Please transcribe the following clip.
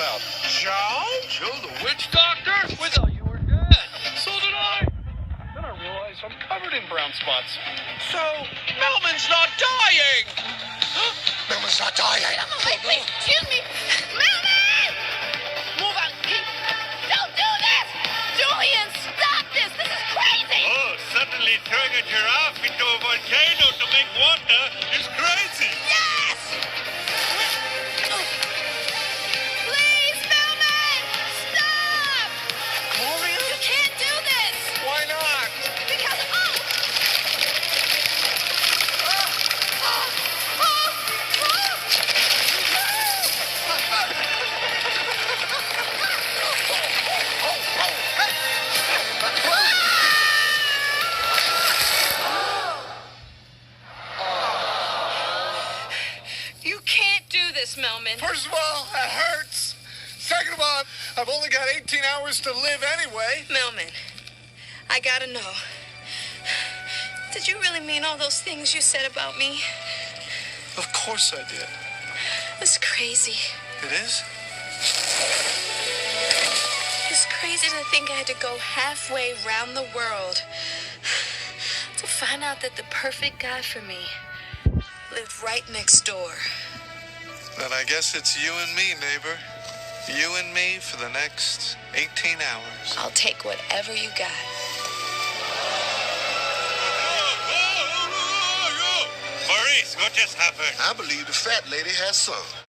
about? Joe? Joe the witch doctor? We thought you were dead. So did I. Then I realized I'm covered in brown spots. So, Melman's not dying! Melman's not dying. Wait, please, excuse me. Melman! Move out. Don't do this! Julian, stop this! This is crazy! Oh, suddenly throwing a giraffe into a volcano to make water is crazy. Yes! Please, Melman! Stop! Gloria? You can't do this! Why not? Because, You can't do this, Melman. First of all, that hurts. Second of all, I've only got 18 hours to live anyway. Melman, I gotta know. Did you really mean all those things you said about me? Of course I did. It's crazy. It is? It's crazy to think I had to go halfway round the world to find out that the perfect guy for me lived right next door. Then I guess it's you and me, neighbor. You and me for the next 18 hours. I'll take whatever you got. Maurice, what just happened? I believe the fat lady has some.